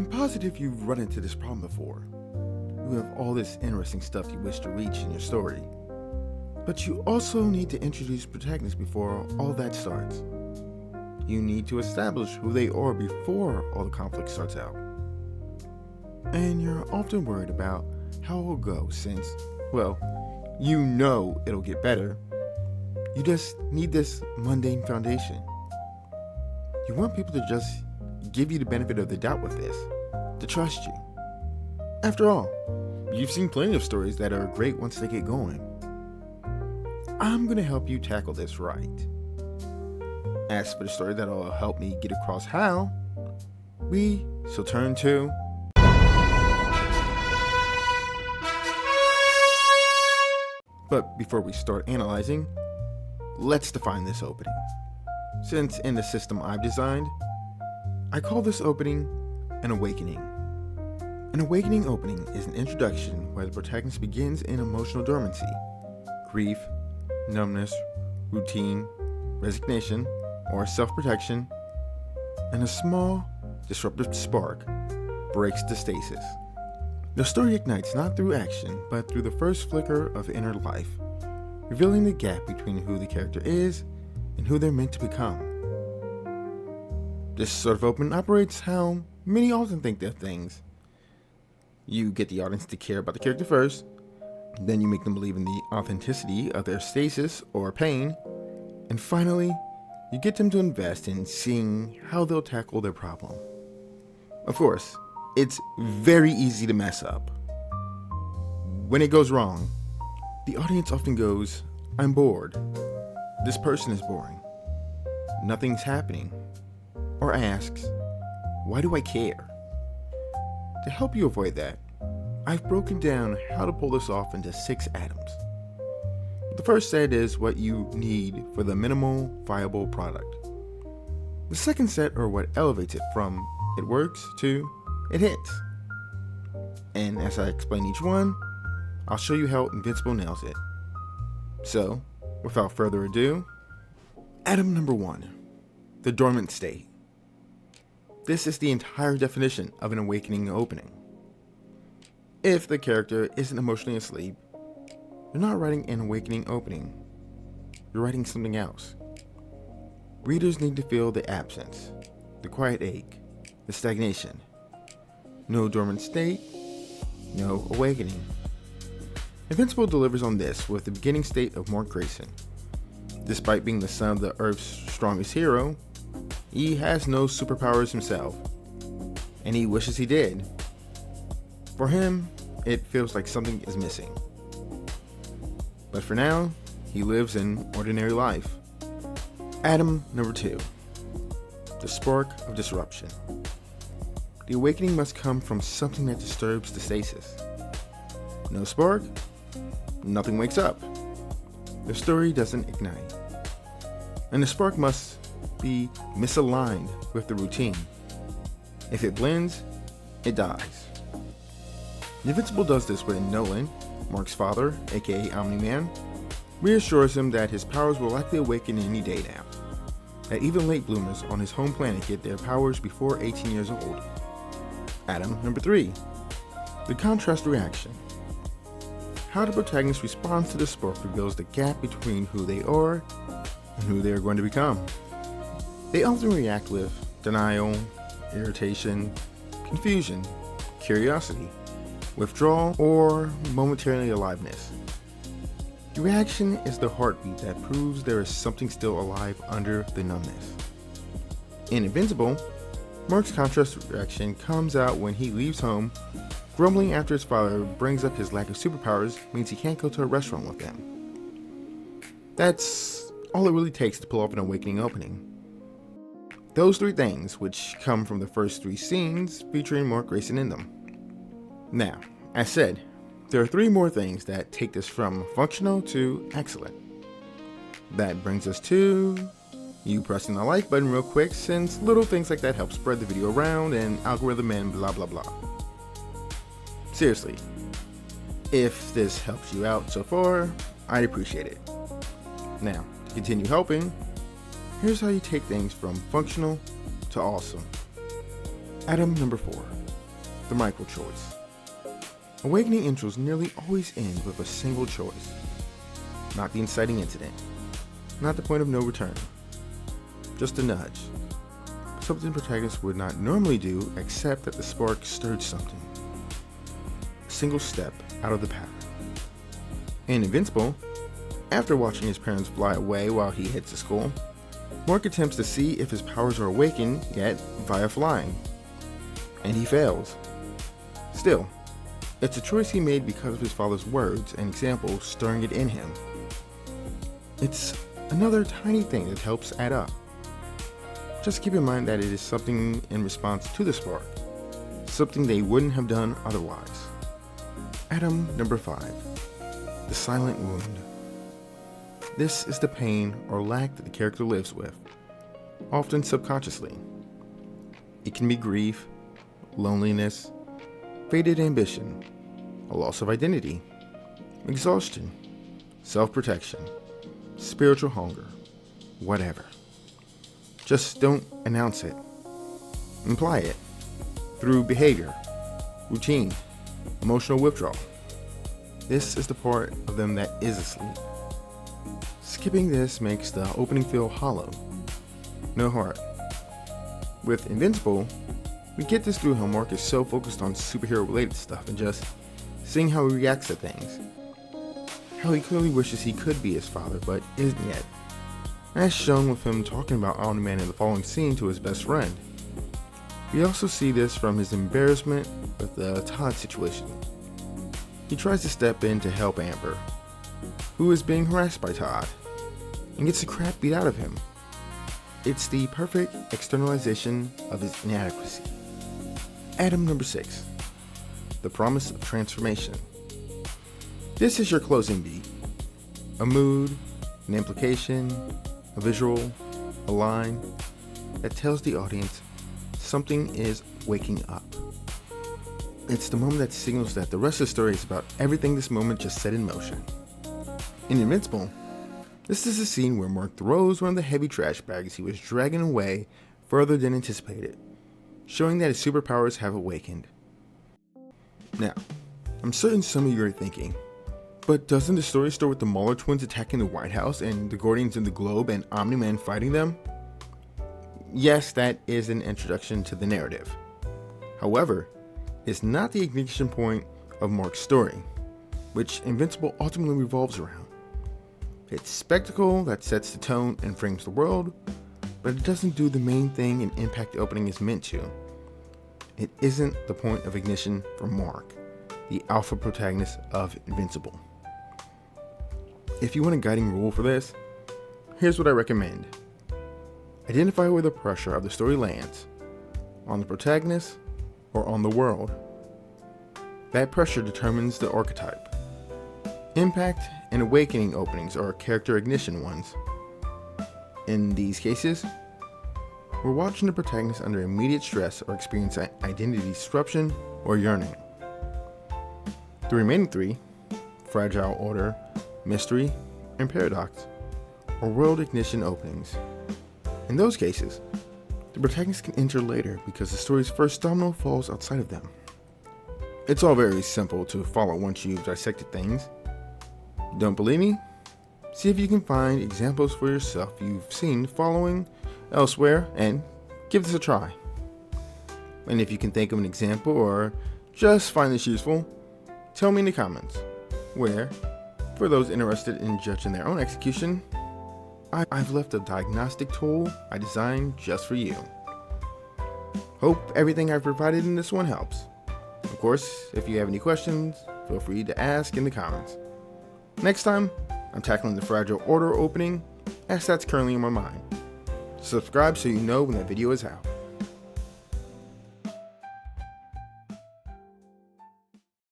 positive you've run into this problem before. You have all this interesting stuff you wish to reach in your story. But you also need to introduce protagonists before all that starts. You need to establish who they are before all the conflict starts out. And you're often worried about how it will go since, well, you know it'll get better. You just need this mundane foundation. You want people to just give you the benefit of the doubt with this, to trust you. After all, you've seen plenty of stories that are great once they get going. I'm going to help you tackle this right. As for the story that'll help me get across how, we shall turn to But before we start analyzing, let's define this opening. Since in the system I've designed, I call this opening an awakening. An awakening opening is an introduction where the protagonist begins in emotional dormancy, grief, numbness, routine, resignation, or self-protection, and a small, disruptive spark breaks the stasis. The story ignites not through action, but through the first flicker of inner life, revealing the gap between who the character is and who they're meant to become. This sort of opening operates how many often think of things. You get the audience to care about the character first, then you make them believe in the authenticity of their stasis or pain, and finally, you get them to invest in seeing how they'll tackle their problem. Of course, it's very easy to mess up. When it goes wrong, the audience often goes, "I'm bored. This person is boring. Nothing's happening." Or asks, "Why do I care?" To help you avoid that, I've broken down how to pull this off into 6 atoms. The first set is what you need for the minimal viable product. The second set are what elevates it from it works to it hits. And as I explain each one, I'll show you how Invincible nails it. So, without further ado, atom number 1, the Dormant State. This is the entire definition of an awakening opening. If the character isn't emotionally asleep, you're not writing an awakening opening. You're writing something else. Readers need to feel the absence, the quiet ache, the stagnation. No dormant state, no awakening. Invincible delivers on this with the beginning state of Mark Grayson. Despite being the son of the Earth's strongest hero, he has no superpowers himself, and he wishes he did. For him, it feels like something is missing. But for now, he lives an ordinary life. Atom number 2, the spark of disruption. The awakening must come from something that disturbs the stasis. No spark, nothing wakes up. The story doesn't ignite. And the spark must be misaligned with the routine. If it blends, it dies. Invincible does this when Nolan, Mark's father, aka Omni-Man, reassures him that his powers will likely awaken any day now. That even late bloomers on his home planet get their powers before 18 years old. Atom number 3, the contrast reaction. How the protagonist responds to the spark reveals the gap between who they are and who they are going to become. They often react with denial, irritation, confusion, curiosity, withdrawal, or momentary aliveness. The reaction is the heartbeat that proves there is something still alive under the numbness. In Invincible, Mark's contrast reaction comes out when he leaves home, grumbling after his father brings up his lack of superpowers means he can't go to a restaurant with them. That's all it really takes to pull off an awakening opening. Those 3 things, which come from the first 3 scenes featuring Mark Grayson in them. Now, as said, there are 3 more things that take this from functional to excellent. That brings us to you pressing the like button real quick, since little things like that help spread the video around and algorithm and blah blah blah. Seriously, if this helps you out so far, I'd appreciate it. Now, to continue helping, here's how you take things from functional to awesome. Atom number 4, the micro choice. Awakening intros nearly always end with a single choice. Not the inciting incident. Not the point of no return. Just a nudge. Something the protagonist would not normally do except that the spark stirred something. A single step out of the pattern. In Invincible, after watching his parents fly away while he heads to school, Mark attempts to see if his powers are awakened yet via flying. And he fails. Still, it's a choice he made because of his father's words and examples stirring it in him. It's another tiny thing that helps add up. Just keep in mind that it is something in response to the spark, something they wouldn't have done otherwise. Item number 5, the silent wound. This is the pain or lack that the character lives with, often subconsciously. It can be grief, loneliness, faded ambition, a loss of identity, exhaustion, self-protection, spiritual hunger, whatever. Just don't announce it. Imply it through behavior, routine, emotional withdrawal. This is the part of them that is asleep. Skipping this makes the opening feel hollow. No heart. With Invincible, we get this through how Mark is so focused on superhero-related stuff and just seeing how he reacts to things. How he clearly wishes he could be his father, but isn't yet. As shown with him talking about Omni-Man in the following scene to his best friend. We also see this from his embarrassment with the Todd situation. He tries to step in to help Amber, who is being harassed by Todd, and gets the crap beat out of him. It's the perfect externalization of his inadequacy. Item number 6, the promise of transformation. This is your closing beat. A mood, an implication, a visual, a line that tells the audience something is waking up. It's the moment that signals that the rest of the story is about everything this moment just set in motion. In Invincible, this is a scene where Mark throws one of the heavy trash bags he was dragging away further than anticipated, showing that his superpowers have awakened. Now, I'm certain some of you are thinking, but doesn't the story start with the Muller twins attacking the White House and the Guardians of the Globe and Omni-Man fighting them? Yes, that is an introduction to the narrative. However, it's not the ignition point of Mark's story, which Invincible ultimately revolves around. It's spectacle that sets the tone and frames the world, but it doesn't do the main thing an impact opening is meant to. It isn't the point of ignition for Mark, the alpha protagonist of Invincible. If you want a guiding rule for this, here's what I recommend. Identify where the pressure of the story lands, on the protagonist or on the world. That pressure determines the archetype. Impact and awakening openings are character ignition ones. In these cases, we're watching the protagonist under immediate stress or experience identity disruption or yearning. The remaining 3, fragile order, mystery, and paradox, are world ignition openings. In those cases, the protagonist can enter later because the story's first domino falls outside of them. It's all very simple to follow once you've dissected things. Don't believe me? See if you can find examples for yourself you've seen following elsewhere and give this a try. And if you can think of an example or just find this useful, tell me in the comments, where, for those interested in judging their own execution, I've left a diagnostic tool I designed just for you. Hope everything I've provided in this one helps. Of course, if you have any questions, feel free to ask in the comments. Next time, I'm tackling the fragile order opening, as that's currently in my mind. Subscribe so you know when that video is out.